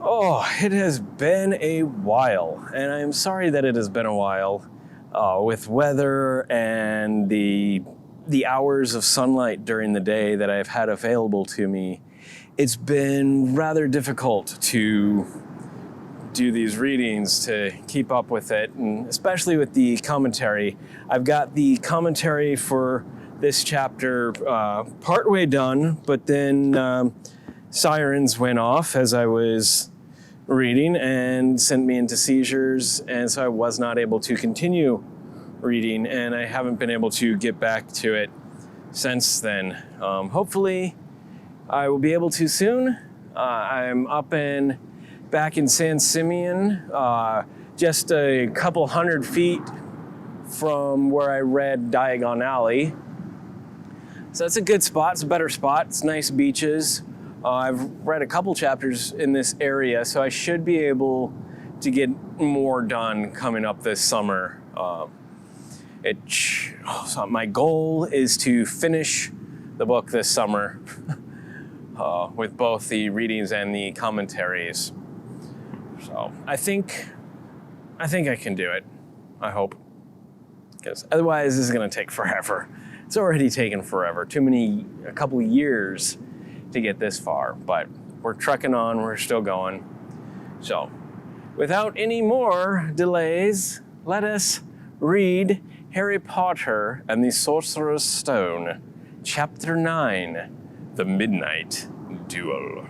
Oh, it has been a while, and I'm sorry that it has been a while with weather and the hours of sunlight during the day that I've had available to me. It's been rather difficult to do these readings, to keep up with it, and especially with the commentary. I've got the commentary for this chapter partway done, but then sirens went off as I was reading and sent me into seizures, and so I was not able to continue reading, and I haven't been able to get back to it since then. Hopefully I will be able to soon. I'm back in San Simeon, just a couple 100 feet from where I read Diagon Alley. So it's a good spot, it's a better spot, it's nice beaches. I've read a couple chapters in this area, so I should be able to get more done coming up this summer. So my goal is to finish the book this summer with both the readings and the commentaries. So I think I can do it. I hope, because otherwise this is going to take forever. It's already taken forever. A couple years to get this far, but we're trucking on, we're still going. So, without any more delays, let us read Harry Potter and the Sorcerer's Stone, Chapter 9, The Midnight Duel.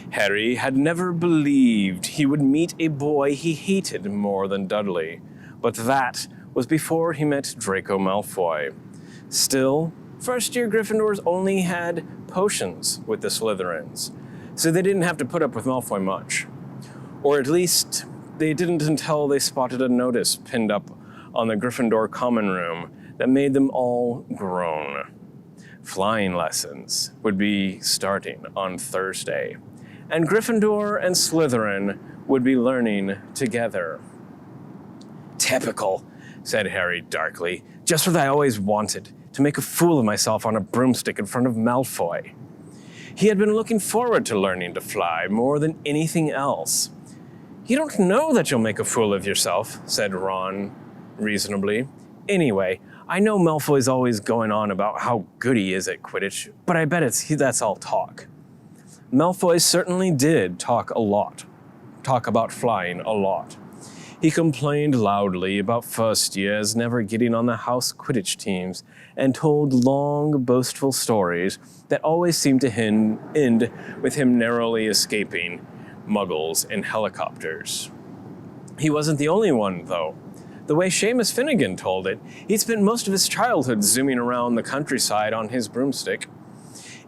Harry had never believed he would meet a boy he hated more than Dudley, but that was before he met Draco Malfoy. Still, first-year Gryffindors only had potions with the Slytherins, so they didn't have to put up with Malfoy much. Or at least, they didn't until they spotted a notice pinned up on the Gryffindor common room that made them all groan. Flying lessons would be starting on Thursday, and Gryffindor and Slytherin would be learning together. "Typical," said Harry darkly. "Just what I always wanted. To make a fool of myself on a broomstick in front of Malfoy." He had been looking forward to learning to fly more than anything else. "You don't know that you'll make a fool of yourself," said Ron reasonably. "Anyway, I know Malfoy's always going on about how good he is at Quidditch, but I bet that's all talk." Malfoy certainly did talk about flying a lot. He complained loudly about first years never getting on the house Quidditch teams, and told long, boastful stories that always seemed to end with him narrowly escaping muggles in helicopters. He wasn't the only one, though. The way Seamus Finnegan told it, he'd spent most of his childhood zooming around the countryside on his broomstick.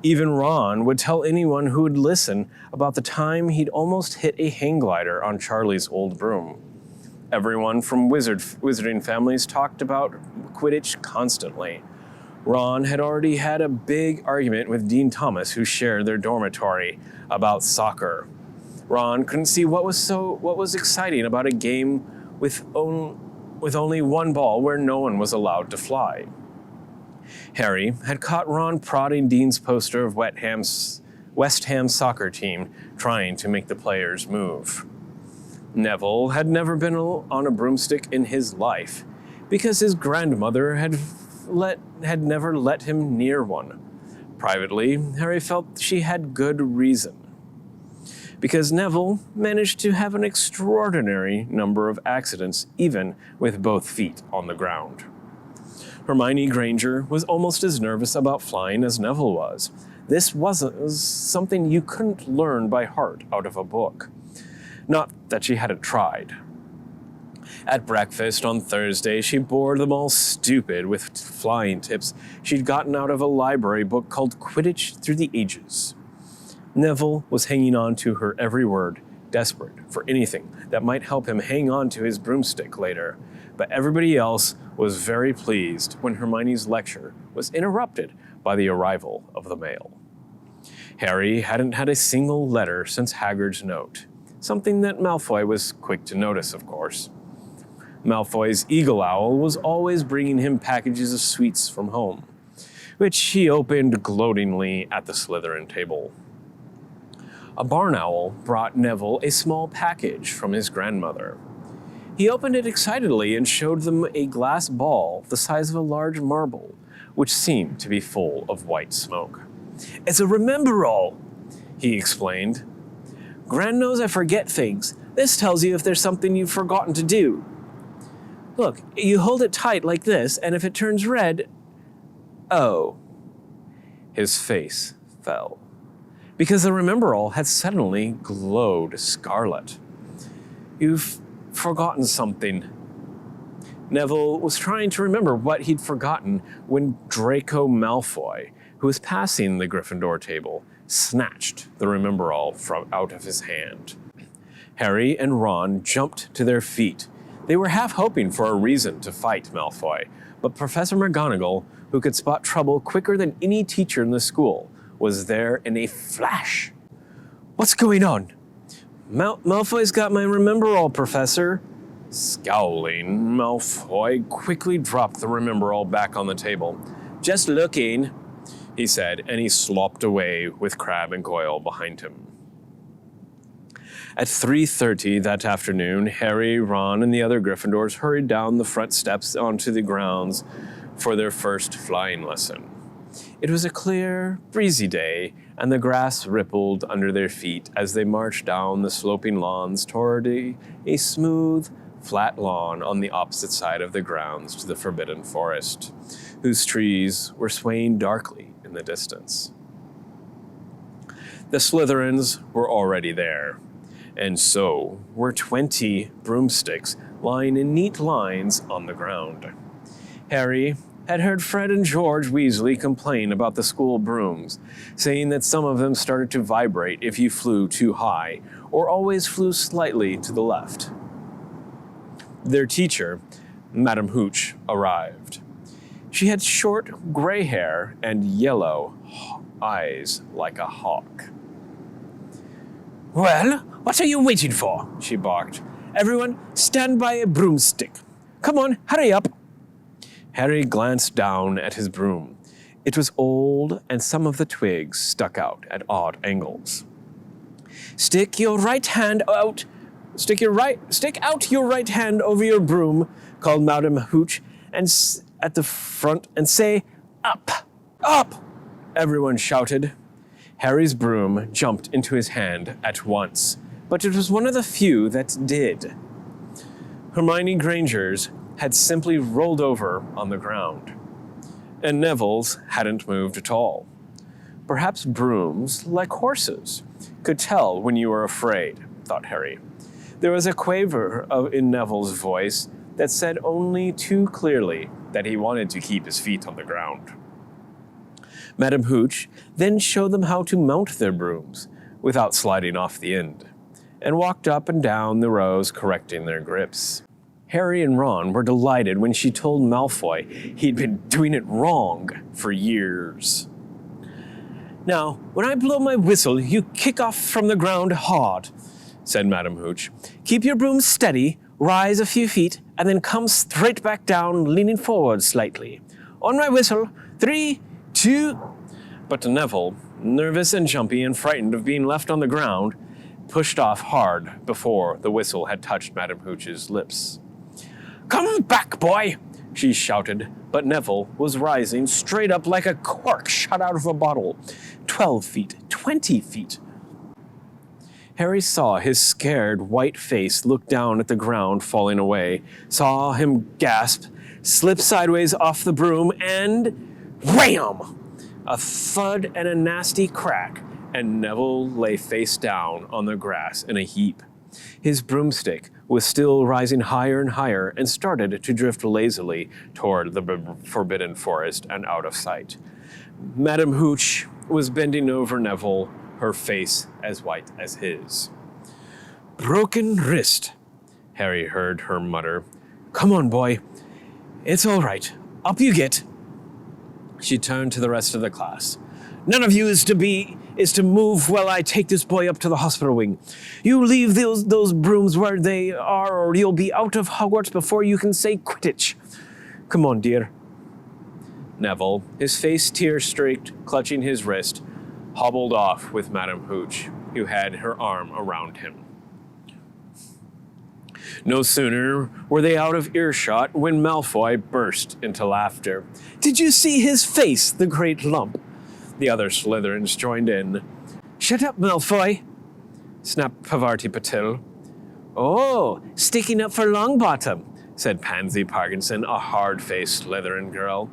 Even Ron would tell anyone who would listen about the time he'd almost hit a hang glider on Charlie's old broom. Everyone from wizarding families talked about Quidditch constantly. Ron had already had a big argument with Dean Thomas, who shared their dormitory, about soccer. Ron couldn't see what was exciting about a game with only one ball where no one was allowed to fly. Harry had caught Ron prodding Dean's poster of West Ham's soccer team, trying to make the players move. Neville had never been on a broomstick in his life, because his grandmother had never let him near one. Privately, Harry felt she had good reason, because Neville managed to have an extraordinary number of accidents, even with both feet on the ground. Hermione Granger was almost as nervous about flying as Neville was. This was something you couldn't learn by heart out of a book. Not that she hadn't tried. At breakfast on Thursday, she bored them all stupid with flying tips she'd gotten out of a library book called Quidditch Through the Ages. Neville was hanging on to her every word, desperate for anything that might help him hang on to his broomstick later, but everybody else was very pleased when Hermione's lecture was interrupted by the arrival of the mail. Harry hadn't had a single letter since Hagrid's note, something that Malfoy was quick to notice, of course. Malfoy's eagle owl was always bringing him packages of sweets from home, which he opened gloatingly at the Slytherin table. A barn owl brought Neville a small package from his grandmother. He opened it excitedly and showed them a glass ball the size of a large marble, which seemed to be full of white smoke. "It's a remember-all," he explained. "Gran knows I forget things. This tells you if there's something you've forgotten to do. Look, you hold it tight like this, and if it turns red..." Oh. His face fell, because the remember-all had suddenly glowed scarlet. "You've forgotten something." Neville was trying to remember what he'd forgotten when Draco Malfoy, who was passing the Gryffindor table, snatched the remember-all from out of his hand. Harry and Ron jumped to their feet. They were half hoping for a reason to fight Malfoy, but Professor McGonagall, who could spot trouble quicker than any teacher in the school, was there in a flash. "What's going on?" Malfoy's got my remember-all, Professor." Scowling, Malfoy quickly dropped the remember-all back on the table. "Just looking," he said, and he slopped away with Crabbe and Goyle behind him. At 3:30 that afternoon, Harry, Ron, and the other Gryffindors hurried down the front steps onto the grounds for their first flying lesson. It was a clear, breezy day, and the grass rippled under their feet as they marched down the sloping lawns toward a smooth, flat lawn on the opposite side of the grounds to the Forbidden Forest, whose trees were swaying darkly in the distance. The Slytherins were already there, and so were 20 broomsticks lying in neat lines on the ground. Harry had heard Fred and George Weasley complain about the school brooms, saying that some of them started to vibrate if you flew too high, or always flew slightly to the left. Their teacher, Madame Hooch, arrived. She had short gray hair and yellow eyes like a hawk. "Well, what are you waiting for?" she barked. "Everyone, stand by a broomstick. Come on, hurry up." Harry glanced down at his broom. It was old, and some of the twigs stuck out at odd angles. Stick out your right hand over your broom," called Madame Hooch, and at the front, "and say, 'Up! Up!'" everyone shouted. Harry's broom jumped into his hand at once, but it was one of the few that did. Hermione Granger's had simply rolled over on the ground, and Neville's hadn't moved at all. Perhaps brooms, like horses, could tell when you were afraid, thought Harry. There was a quaver in Neville's voice that said only too clearly that he wanted to keep his feet on the ground. Madame Hooch then showed them how to mount their brooms without sliding off the end, and walked up and down the rows correcting their grips. Harry and Ron were delighted when she told Malfoy he'd been doing it wrong for years. "Now, when I blow my whistle, you kick off from the ground hard," said Madame Hooch. "Keep your broom steady, rise a few feet, and then come straight back down, leaning forward slightly. On my whistle, 3, 2... But Neville, nervous and jumpy and frightened of being left on the ground, pushed off hard before the whistle had touched Madame Hooch's lips. "Come back, boy!" she shouted, but Neville was rising straight up like a cork shot out of a bottle. 12 feet, 20 feet. Harry saw his scared white face look down at the ground falling away, saw him gasp, slip sideways off the broom, and wham! A thud and a nasty crack, and Neville lay face down on the grass in a heap. His broomstick was still rising higher and higher and started to drift lazily toward the Forbidden Forest and out of sight. Madame Hooch was bending over Neville, her face as white as his. "Broken wrist," Harry heard her mutter. "Come on, boy. It's all right. Up you get." She turned to the rest of the class. "None of you is to move while I take this boy up to the hospital wing. You leave those brooms where they are, or you'll be out of Hogwarts before you can say Quidditch. Come on, dear." Neville, his face tear-streaked, clutching his wrist, hobbled off with Madame Hooch. who had her arm around him. No sooner were they out of earshot when Malfoy burst into laughter. "Did you see his face, the great lump?" The other Slytherins joined in. "Shut up, Malfoy," snapped Parvati Patil. "Oh, sticking up for Longbottom," said Pansy Parkinson, a hard-faced Slytherin girl.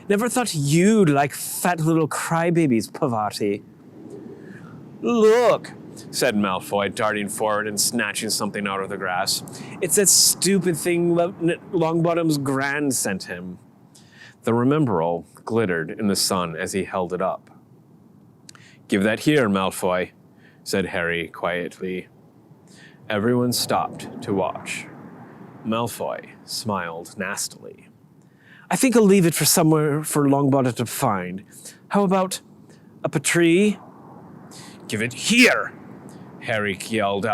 "Never thought you'd like fat little crybabies, Parvati." "Look," said Malfoy, darting forward and snatching something out of the grass. "It's that stupid thing Longbottom's Gran sent him." The Remembrall glittered in the sun as he held it up. "Give that here, Malfoy," said Harry quietly. Everyone stopped to watch. Malfoy smiled nastily. "I think I'll leave it for somewhere for Longbottom to find. How about up a tree?" "Give it here!" Harry yelled,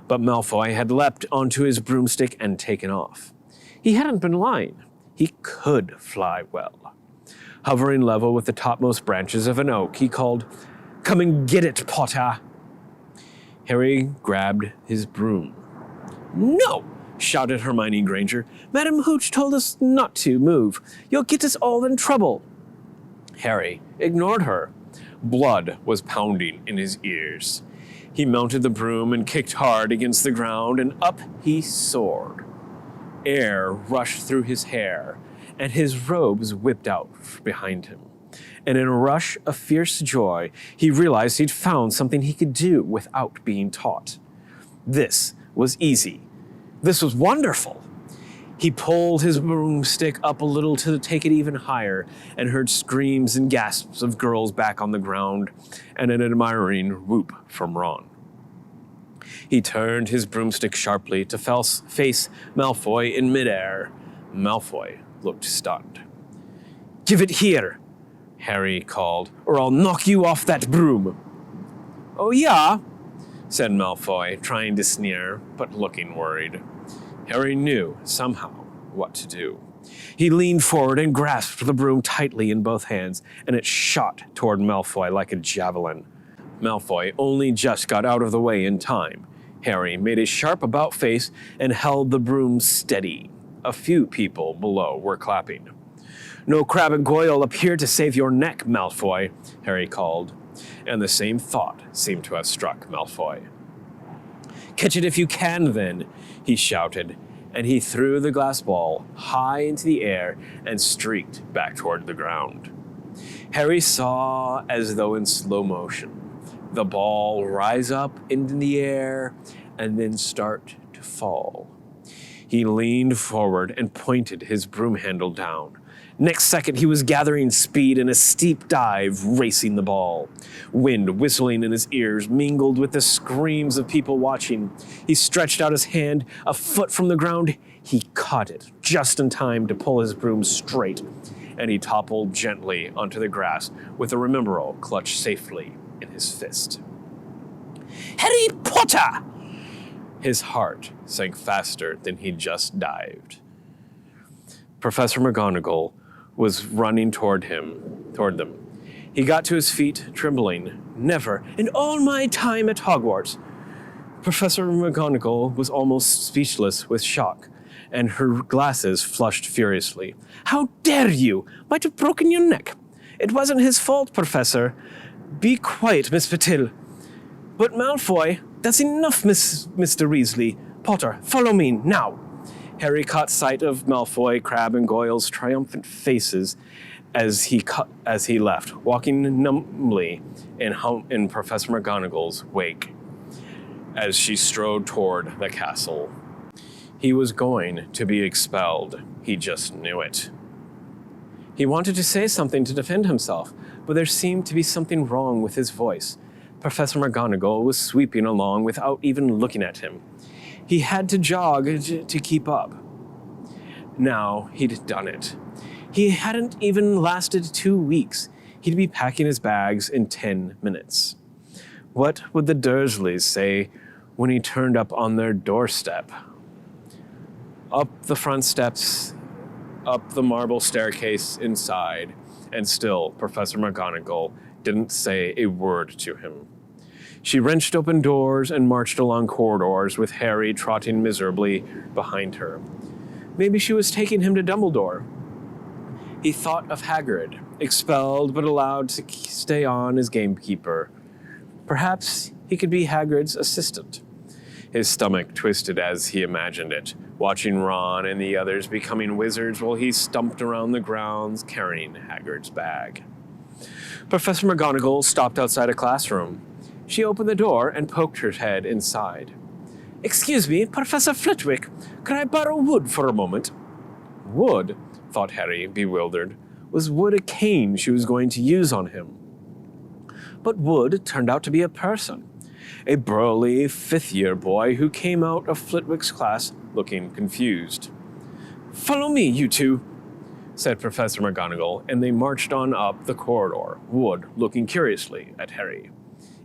but Malfoy had leapt onto his broomstick and taken off. He hadn't been lying. He could fly well. Hovering level with the topmost branches of an oak, he called, "Come and get it, Potter!" Harry grabbed his broom. "No!" shouted Hermione Granger. "Madam Hooch told us not to move. You'll get us all in trouble." Harry ignored her. Blood was pounding in his ears. He mounted the broom and kicked hard against the ground, and up he soared. Air rushed through his hair, and his robes whipped out behind him. And in a rush of fierce joy, he realized he'd found something he could do without being taught. This was easy. This was wonderful. He pulled his broomstick up a little to take it even higher and heard screams and gasps of girls back on the ground and an admiring whoop from Ron. He turned his broomstick sharply to face Malfoy in midair. Malfoy looked stunned. "Give it here," Harry called, "or I'll knock you off that broom." "Oh, yeah?" said Malfoy, trying to sneer, but looking worried. Harry knew, somehow, what to do. He leaned forward and grasped the broom tightly in both hands, and it shot toward Malfoy like a javelin. Malfoy only just got out of the way in time. Harry made a sharp about-face and held the broom steady. A few people below were clapping. "No Crab and Goyle up here to save your neck, Malfoy," Harry called, and the same thought seemed to have struck Malfoy. "Catch it if you can, then," he shouted, and he threw the glass ball high into the air and streaked back toward the ground. Harry saw, as though in slow motion, the ball rise up into the air and then start to fall. He leaned forward and pointed his broom handle down. Next second, he was gathering speed in a steep dive, racing the ball. Wind whistling in his ears mingled with the screams of people watching. He stretched out his hand a foot from the ground. He caught it just in time to pull his broom straight, and he toppled gently onto the grass with the Remembrall clutched safely in his fist. "Harry Potter!" His heart sank faster than he'd just dived. Professor McGonagall was running toward them. He got to his feet, trembling. "Never, in all my time at Hogwarts." Professor McGonagall was almost speechless with shock, and her glasses flushed furiously. "How dare you? Might have broken your neck. It wasn't his fault, Professor. Be quiet, Miss Patil." "But Malfoy, that's enough, Mr. Weasley. Potter, follow me, now." Harry caught sight of Malfoy, Crabbe, and Goyle's triumphant faces as he left, walking numbly in Professor McGonagall's wake as she strode toward the castle. He was going to be expelled. He just knew it. He wanted to say something to defend himself, but there seemed to be something wrong with his voice. Professor McGonagall was sweeping along without even looking at him. He had to jog to keep up. Now he'd done it. He hadn't even lasted 2 weeks. He'd be packing his bags in 10 minutes. What would the Dursleys say when he turned up on their doorstep? Up the front steps, up the marble staircase inside, and still Professor McGonagall didn't say a word to him. She wrenched open doors and marched along corridors with Harry trotting miserably behind her. Maybe she was taking him to Dumbledore. He thought of Hagrid, expelled but allowed to stay on as gamekeeper. Perhaps he could be Hagrid's assistant. His stomach twisted as he imagined it, watching Ron and the others becoming wizards while he stumped around the grounds carrying Hagrid's bag. Professor McGonagall stopped outside a classroom. She opened the door and poked her head inside. "Excuse me, Professor Flitwick, could I borrow wood for a moment?" Wood, thought Harry, bewildered. Was wood a cane she was going to use on him? But Wood turned out to be a person. A burly, fifth-year boy who came out of Flitwick's class looking confused. "Follow me, you two," said Professor McGonagall, and they marched on up the corridor, Wood looking curiously at Harry.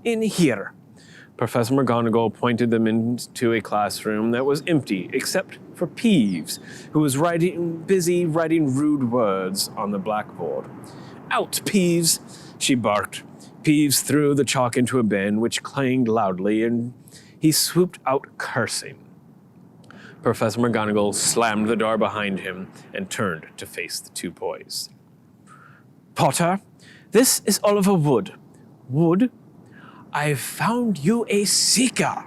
"In here." Professor McGonagall pointed them into a classroom that was empty except for Peeves, who was busy writing rude words on the blackboard. "Out, Peeves!" she barked. Peeves threw the chalk into a bin, which clanged loudly, and he swooped out cursing. Professor McGonagall slammed the door behind him and turned to face the two boys. "Potter, this is Oliver Wood. Wood, I've found you a seeker."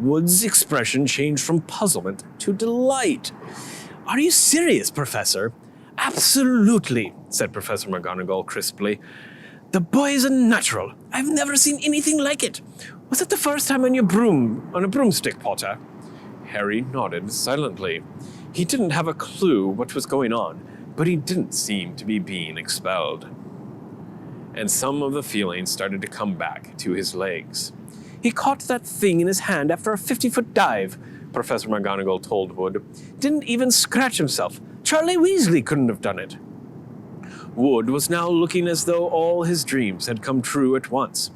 Wood's expression changed from puzzlement to delight. "Are you serious, Professor?" "Absolutely," said Professor McGonagall crisply. "The boy is a natural. I've never seen anything like it. Was it the first time on a broomstick, Potter?" Harry nodded silently. He didn't have a clue what was going on, but he didn't seem to be being expelled. And some of the feeling started to come back to his legs. "He caught that thing in his hand after a 50-foot dive," Professor McGonagall told Wood. "Didn't even scratch himself. Charlie Weasley couldn't have done it." Wood was now looking as though all his dreams had come true at once.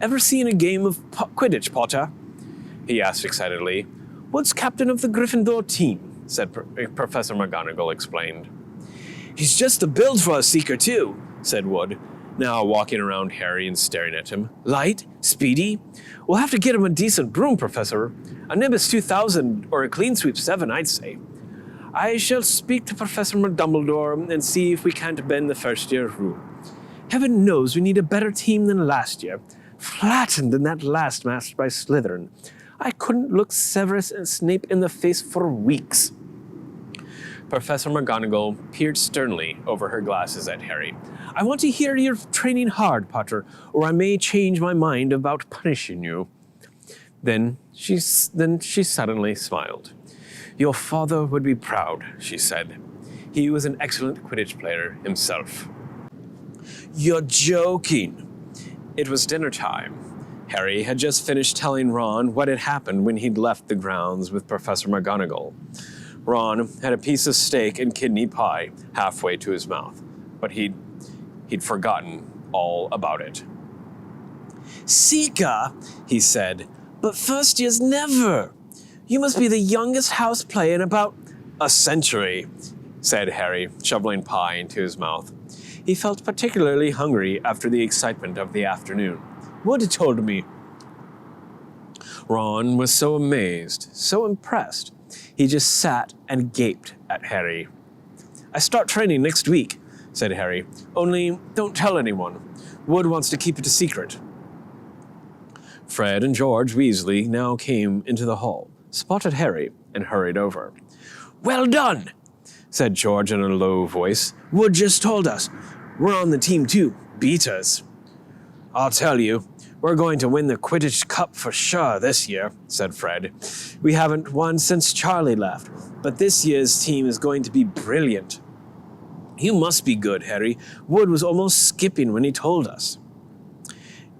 "Ever seen a game of Quidditch, Potter?" he asked excitedly. "Wood's captain of the Gryffindor team," said Professor McGonagall explained. "He's just a build for a seeker too," said Wood, now walking around Harry and staring at him. "Light, speedy. We'll have to get him a decent broom, Professor. A Nimbus 2000 or a Clean Sweep 7, I'd say. I shall speak to Professor Dumbledore and see if we can't bend the first-year rule. Heaven knows we need a better team than last year. Flattened in that last match by Slytherin. I couldn't look Severus and Snape in the face for weeks." Professor McGonagall peered sternly over her glasses at Harry. "I want to hear you're training hard, Potter, or I may change my mind about punishing you." Then she suddenly smiled. "Your father would be proud," she said. "He was an excellent Quidditch player himself." "You're joking." It was dinner time. Harry had just finished telling Ron what had happened when he'd left the grounds with Professor McGonagall. Ron had a piece of steak and kidney pie halfway to his mouth, but he'd forgotten all about it. "Seeker," he said, "but first years never. You must be the youngest house play in about—" "A century," said Harry, shoveling pie into his mouth. He felt particularly hungry after the excitement of the afternoon. "Wood told me." Ron was so amazed, so impressed, he just sat and gaped at Harry. "I start training next week," said Harry. "Only don't tell anyone. Wood wants to keep it a secret." Fred and George Weasley now came into the hall, spotted Harry, and hurried over. "Well done," said George in a low voice. "Wood just told us. We're on the team too. Beat us." "I'll tell you, we're going to win the Quidditch Cup for sure this year," said Fred. "We haven't won since Charlie left, but this year's team is going to be brilliant." "You must be good, Harry. Wood was almost skipping when he told us."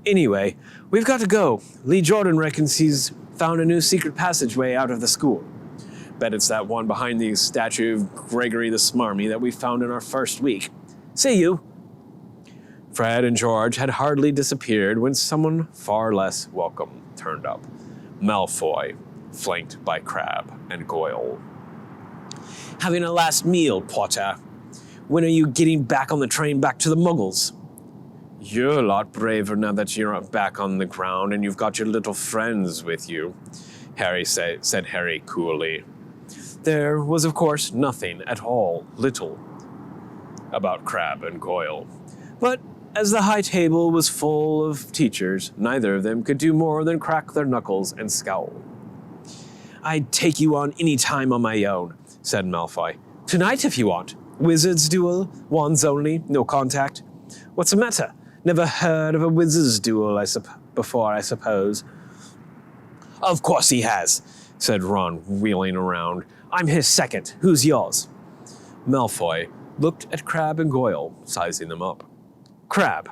"Anyway, we've got to go. Lee Jordan reckons he's found a new secret passageway out of the school. Bet it's that one behind the statue of Gregory the Smarmy that we found in our first week. See you." Fred and George had hardly disappeared when someone far less welcome turned up. Malfoy, flanked by Crabbe and Goyle. "Having a last meal, Potter. When are you getting back on the train back to the Muggles?" You're a lot braver now that you're back on the ground and you've got your little friends with you, said Harry coolly. There was, of course, nothing at all little about Crabbe and Goyle. But as the high table was full of teachers, neither of them could do more than crack their knuckles and scowl. I'd take you on any time on my own, said Malfoy. Tonight if you want. Wizard's duel, wands only, no contact. What's the matter? Never heard of a wizard's duel before, I suppose. Of course he has, said Ron, wheeling around. I'm his second. Who's yours? Malfoy looked at Crabbe and Goyle, sizing them up. Crabbe,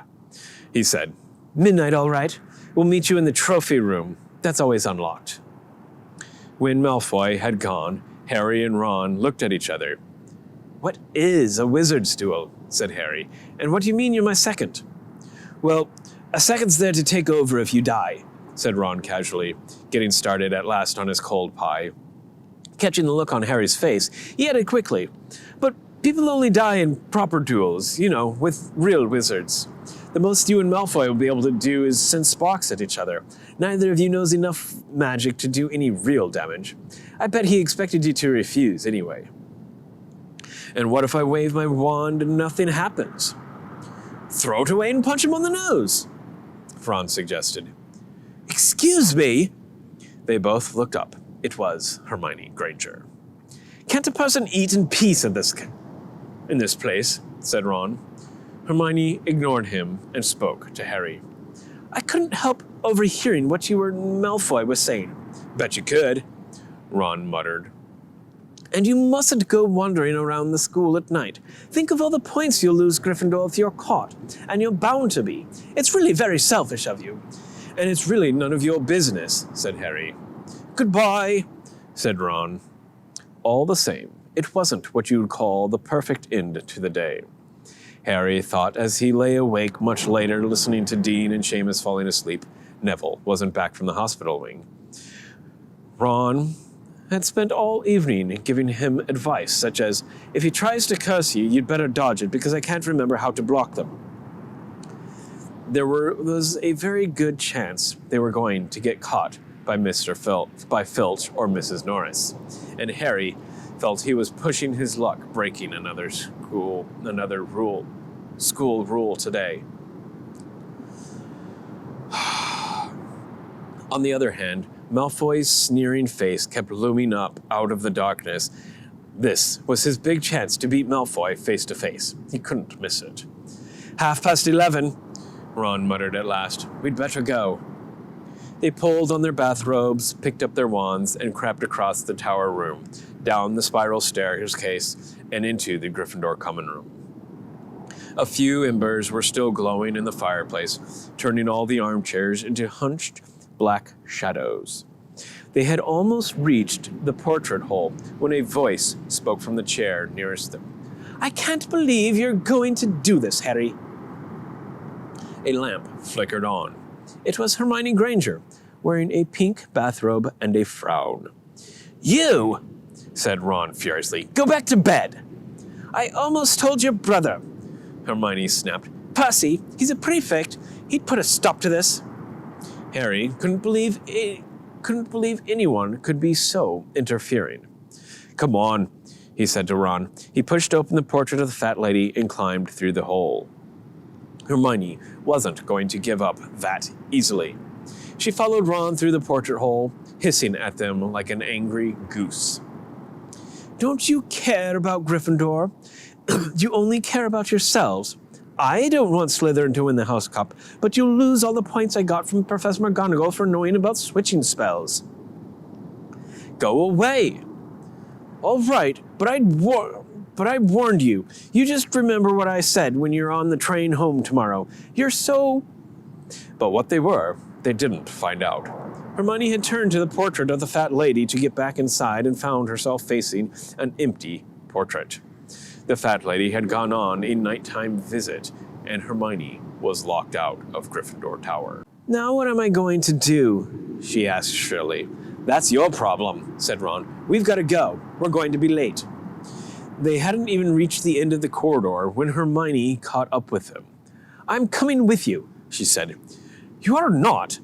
he said. Midnight, all right. We'll meet you in the trophy room. That's always unlocked. When Malfoy had gone, Harry and Ron looked at each other. What is a wizard's duel? Said Harry. And what do you mean you're my second? Well, a second's there to take over if you die, said Ron casually, getting started at last on his cold pie. Catching the look on Harry's face, he added quickly, but people only die in proper duels, with real wizards. The most you and Malfoy will be able to do is send sparks at each other. Neither of you knows enough magic to do any real damage. I bet he expected you to refuse anyway. And what if I wave my wand and nothing happens? Throw it away and punch him on the nose, Ron suggested. Excuse me? They both looked up. It was Hermione Granger. Can't a person eat in peace in this place? Said Ron. Hermione ignored him and spoke to Harry. I couldn't help overhearing what you and Malfoy was saying. Bet you could, Ron muttered. And you mustn't go wandering around the school at night. Think of all the points you'll lose, Gryffindor, if you're caught. And you're bound to be. It's really very selfish of you. And it's really none of your business, said Harry. Goodbye, said Ron. All the same, it wasn't what you'd call the perfect end to the day. Harry thought as he lay awake much later listening to Dean and Seamus falling asleep, Neville wasn't back from the hospital wing. Ron had spent all evening giving him advice, such as, if he tries to curse you, you'd better dodge it because I can't remember how to block them. There was a very good chance they were going to get caught by Filch or Mrs. Norris, and Harry felt he was pushing his luck, breaking another school rule today. On the other hand, Malfoy's sneering face kept looming up out of the darkness. This was his big chance to beat Malfoy face to face. He couldn't miss it. 11:30, Ron muttered at last. We'd better go. They pulled on their bathrobes, picked up their wands, and crept across the tower room, down the spiral staircase, and into the Gryffindor common room. A few embers were still glowing in the fireplace, turning all the armchairs into hunched black shadows. They had almost reached the portrait hole when a voice spoke from the chair nearest them. I can't believe you're going to do this, Harry. A lamp flickered on. It was Hermione Granger, wearing a pink bathrobe and a frown. You, said Ron furiously, go back to bed. I almost told your brother, Hermione snapped. Percy, he's a prefect. He'd put a stop to this. Harry couldn't believe anyone could be so interfering. Come on, he said to Ron. He pushed open the portrait of the fat lady and climbed through the hole. Hermione wasn't going to give up that easily. She followed Ron through the portrait hole, hissing at them like an angry goose. Don't you care about Gryffindor? You only care about yourselves. I don't want Slytherin to win the House Cup, but you'll lose all the points I got from Professor McGonagall for knowing about switching spells. Go away. All right, but I warned you. You just remember what I said when you're on the train home tomorrow. You're so... But what they were, they didn't find out. Hermione had turned to the portrait of the fat lady to get back inside and found herself facing an empty portrait. The fat lady had gone on a nighttime visit, and Hermione was locked out of Gryffindor Tower. Now what am I going to do? She asked shrilly. That's your problem, said Ron. We've got to go. We're going to be late. They hadn't even reached the end of the corridor when Hermione caught up with them. I'm coming with you, she said. You are not.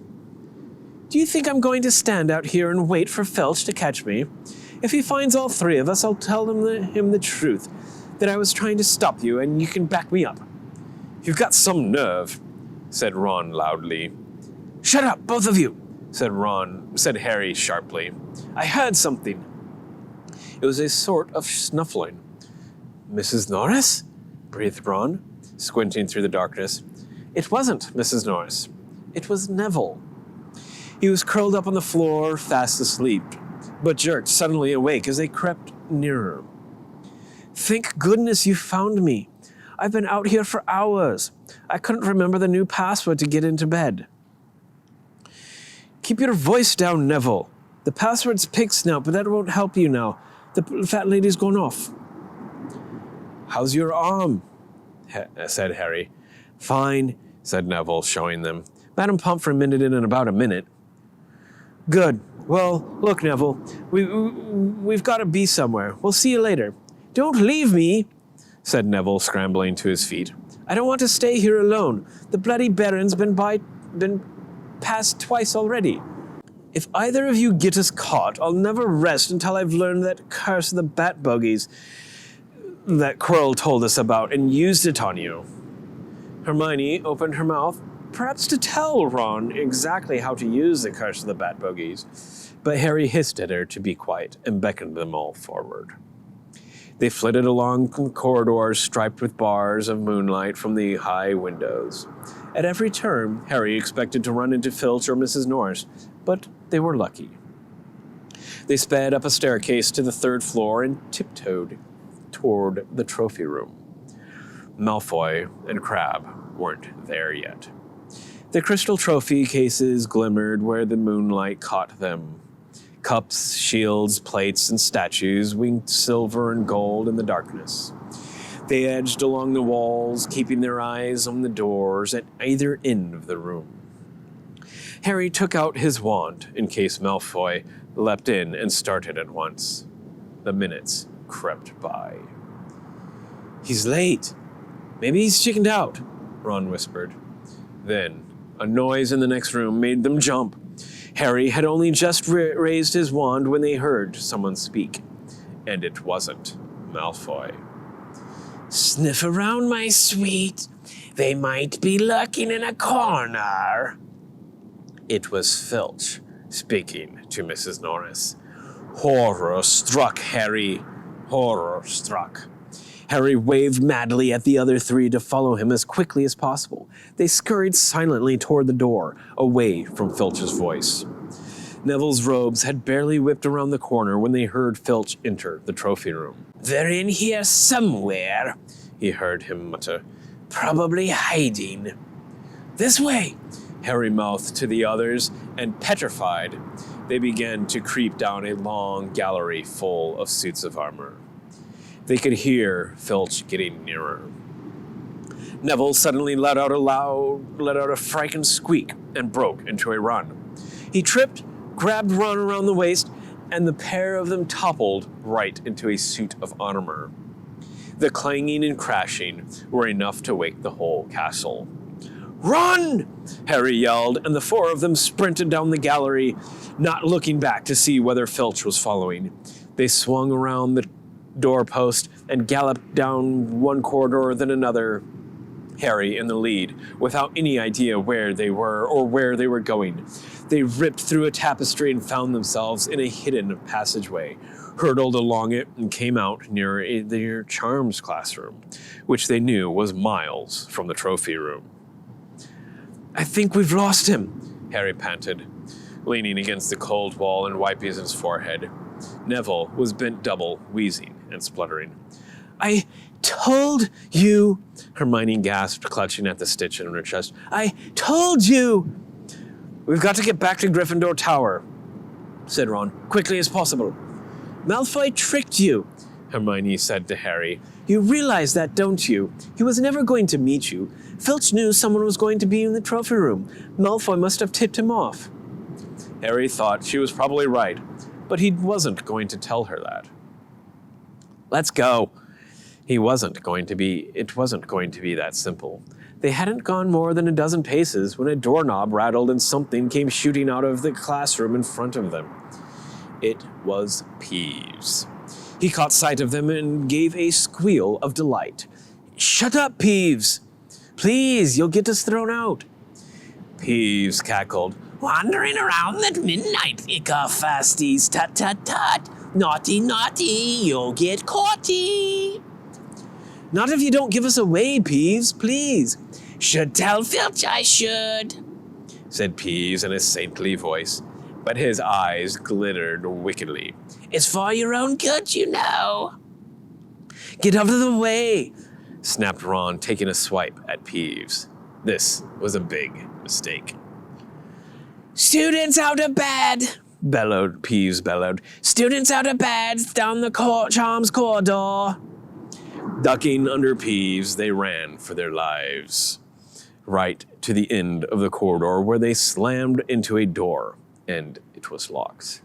Do you think I'm going to stand out here and wait for Filch to catch me? If he finds all three of us, I'll tell him the truth, that I was trying to stop you and you can back me up. You've got some nerve, said Ron loudly. Shut up, both of you, said Harry sharply. I heard something. It was a sort of snuffling. Mrs. Norris? Breathed Ron, squinting through the darkness. It wasn't Mrs. Norris. It was Neville. He was curled up on the floor, fast asleep, but jerked suddenly awake as they crept nearer. Thank goodness you found me. I've been out here for hours. I couldn't remember the new password to get into bed. Keep your voice down, Neville. The password's pig snout, but that won't help you now. The fat lady's gone off. How's your arm? Said Harry. Fine, said Neville, showing them. Madame Pomfrey mended it in about a minute. Good. Well, look, Neville, we've got to be somewhere. We'll see you later. Don't leave me, said Neville, scrambling to his feet. I don't want to stay here alone. The bloody Baron's been past twice already. If either of you get us caught, I'll never rest until I've learned that curse of the bat bogies that Quirrell told us about and used it on you. Hermione opened her mouth, perhaps to tell Ron exactly how to use the curse of the bat bogies, but Harry hissed at her to be quiet and beckoned them all forward. They flitted along corridors striped with bars of moonlight from the high windows. At every turn, Harry expected to run into Filch or Mrs. Norris, but they were lucky. They sped up a staircase to the third floor and tiptoed toward the trophy room. Malfoy and Crabbe weren't there yet. The crystal trophy cases glimmered where the moonlight caught them. Cups, shields, plates, and statues winked silver and gold in the darkness. They edged along the walls, keeping their eyes on the doors at either end of the room. Harry took out his wand in case Malfoy leapt in and started at once. The minutes crept by. He's late. Maybe he's chickened out, Ron whispered. Then, a noise in the next room made them jump. Harry had only just raised his wand when they heard someone speak, and it wasn't Malfoy. Sniff around, my sweet. They might be lurking in a corner. It was Filch speaking to Mrs. Norris. Horror struck Harry. Horror struck. Harry waved madly at the other three to follow him as quickly as possible. They scurried silently toward the door, away from Filch's voice. Neville's robes had barely whipped around the corner when they heard Filch enter the trophy room. They're in here somewhere, he heard him mutter. Probably hiding. This way, Harry mouthed to the others, and petrified, they began to creep down a long gallery full of suits of armor. They could hear Filch getting nearer. Neville suddenly let out a frightened squeak and broke into a run. He tripped, grabbed Ron around the waist, and the pair of them toppled right into a suit of armor. The clanging and crashing were enough to wake the whole castle. Run! Harry yelled, and the four of them sprinted down the gallery, not looking back to see whether Filch was following. They swung around the doorpost and galloped down one corridor then another, Harry in the lead, without any idea where they were or where they were going. They ripped through a tapestry and found themselves in a hidden passageway, hurtled along it, and came out near their charms classroom, which they knew was miles from the trophy room. I think we've lost him, Harry panted, leaning against the cold wall and wiping his forehead. Neville was bent double, wheezing and spluttering. I told you, Hermione gasped, clutching at the stitch in her chest. I told you! We've got to get back to Gryffindor Tower, said Ron, quickly as possible. Malfoy tricked you, Hermione said to Harry. You realize that, don't you? He was never going to meet you. Filch knew someone was going to be in the trophy room. Malfoy must have tipped him off. Harry thought she was probably right, but he wasn't going to tell her that. Let's go. It wasn't going to be that simple. They hadn't gone more than a dozen paces when a doorknob rattled and something came shooting out of the classroom in front of them. It was Peeves. He caught sight of them and gave a squeal of delight. "Shut up, Peeves! Please, you'll get us thrown out." Peeves cackled. "Wandering around at midnight, ica fasties, tut-tut-tut. Naughty, naughty, you'll get caughty." "Not if you don't give us away, Peeves, please." "Should tell Filch I should," said Peeves in a saintly voice, but his eyes glittered wickedly. "It's for your own good, you know." "Get out of the way," snapped Ron, taking a swipe at Peeves. This was a big mistake. "Students out of bed," Peeves bellowed. "Students out of bed, down the Charms corridor." Ducking under Peeves, they ran for their lives, right to the end of the corridor where they slammed into a door, and it was locked.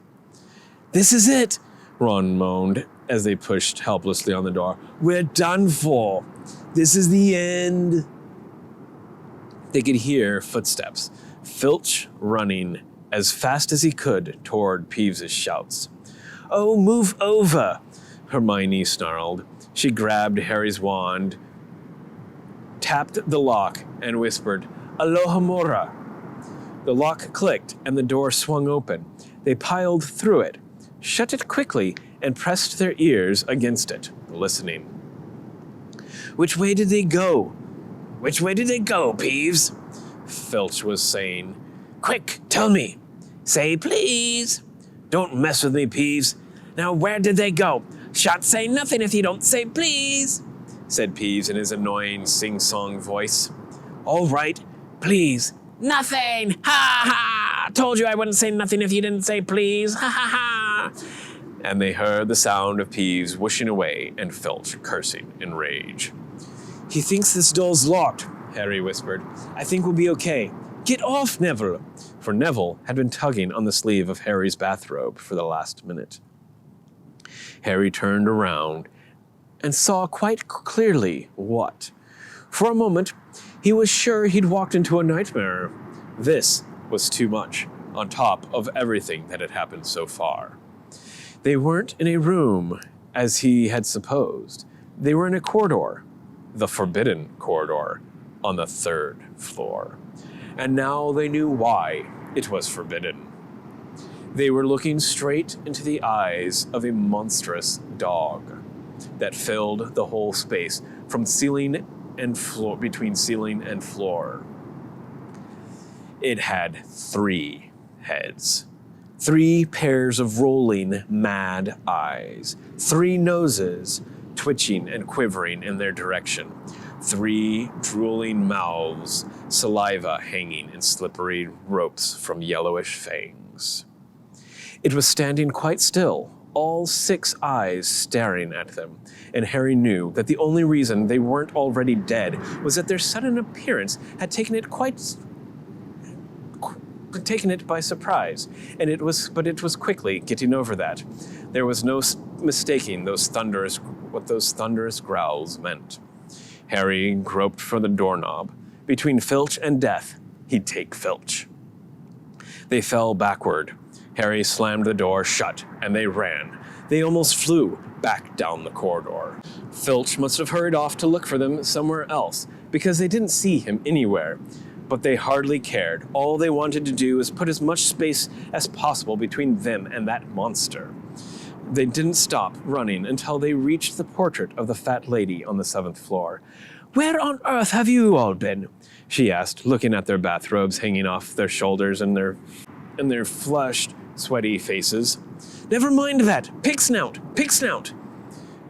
"This is it," Ron moaned as they pushed helplessly on the door. "We're done for. This is the end." They could hear footsteps, Filch running as fast as he could toward Peeves' shouts. "Oh, move over," Hermione snarled. She grabbed Harry's wand, tapped the lock, and whispered, "Alohomora." The lock clicked, and the door swung open. They piled through it, shut it quickly, and pressed their ears against it, listening. "Which way did they go? Which way did they go, Peeves?" Filch was saying. "Quick, tell me." "Say please." "Don't mess with me, Peeves." "Now where did they go?" "Shan't say nothing if you don't say please," said Peeves in his annoying sing-song voice. "All right, please." "Nothing! Ha ha! Told you I wouldn't say nothing if you didn't say please. Ha ha ha!" And they heard the sound of Peeves whooshing away and Filch cursing in rage. "He thinks this door's locked," Harry whispered. "I think we'll be okay. Get off, Neville!" For Neville had been tugging on the sleeve of Harry's bathrobe for the last minute. Harry turned around and saw quite clearly what. For a moment, he was sure he'd walked into a nightmare. This was too much, on top of everything that had happened so far. They weren't in a room, as he had supposed. They were in a corridor, the forbidden corridor, on the 3rd floor. And now they knew why it was forbidden. They were looking straight into the eyes of a monstrous dog that filled the whole space from ceiling and floor, between ceiling and floor. It had 3 heads, 3 pairs of rolling, mad eyes, 3 noses twitching and quivering in their direction, 3 drooling mouths, saliva hanging in slippery ropes from yellowish fangs. It was standing quite still, all 6 eyes staring at them, and Harry knew that the only reason they weren't already dead was that their sudden appearance had taken it by surprise, but it was quickly getting over that. There was no mistaking what those thunderous growls meant. Harry groped for the doorknob. Between Filch and death, he'd take Filch. They fell backward. Harry slammed the door shut, and they ran. They almost flew back down the corridor. Filch must have hurried off to look for them somewhere else, because they didn't see him anywhere. But they hardly cared. All they wanted to do was put as much space as possible between them and that monster. They didn't stop running until they reached the portrait of the fat lady on the 7th floor. "Where on earth have you all been?" she asked, looking at their bathrobes hanging off their shoulders and their flushed, sweaty faces. "Never mind that! Pig snout! Pig snout!"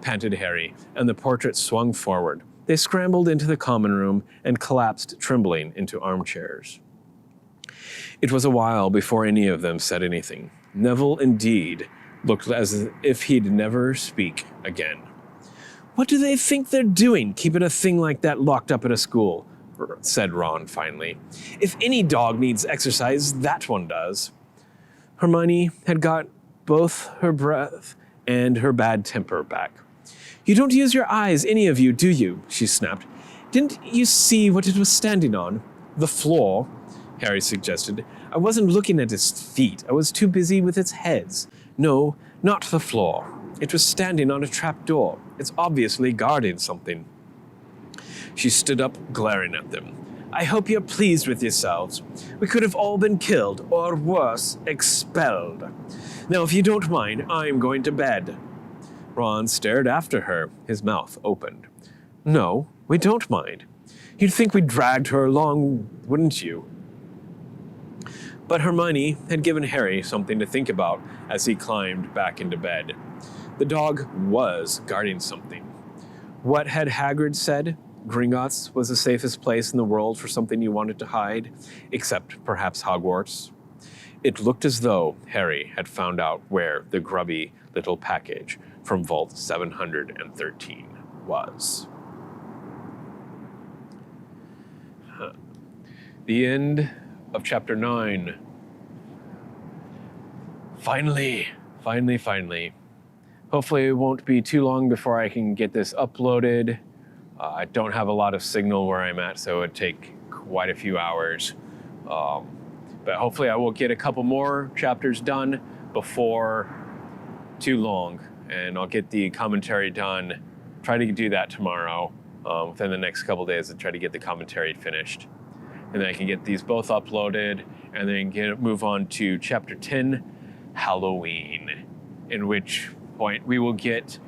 panted Harry, and the portrait swung forward. They scrambled into the common room and collapsed trembling into armchairs. It was a while before any of them said anything. Neville, indeed, looked as if he'd never speak again. "What do they think they're doing, keeping a thing like that locked up in a school?" said Ron finally. "If any dog needs exercise, that one does." Hermione had got both her breath and her bad temper back. "You don't use your eyes, any of you, do you?" she snapped. Didn't you see what it was standing on? The floor, Harry suggested. I wasn't looking at its feet. I was too busy with its heads. No, not the floor. It was standing on a trapdoor. It's obviously guarding something. She stood up, glaring at them. I hope you're pleased with yourselves. We could have all been killed, or worse, expelled. Now, if you don't mind, I'm going to bed. Ron stared after her, his mouth opened. No, we don't mind. You'd think we dragged her along, wouldn't you? But Hermione had given Harry something to think about as he climbed back into bed. The dog was guarding something. What had Hagrid said? Gringotts was the safest place in the world for something you wanted to hide, except perhaps Hogwarts. It looked as though Harry had found out where the grubby little package from Vault 713 was. The end of chapter 9. Finally. Hopefully it won't be too long before I can get this uploaded. I don't have a lot of signal where I'm at, so it would take quite a few hours. But hopefully I will get a couple more chapters done before too long, and I'll get the commentary done. Try to do that tomorrow, within the next couple days, and try to get the commentary finished. And then I can get these both uploaded, and then move on to chapter 10, Halloween, in which point we will get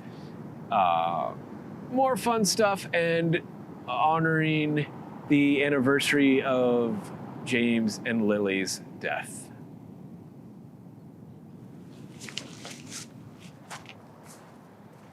more fun stuff and honoring the anniversary of James and Lily's death.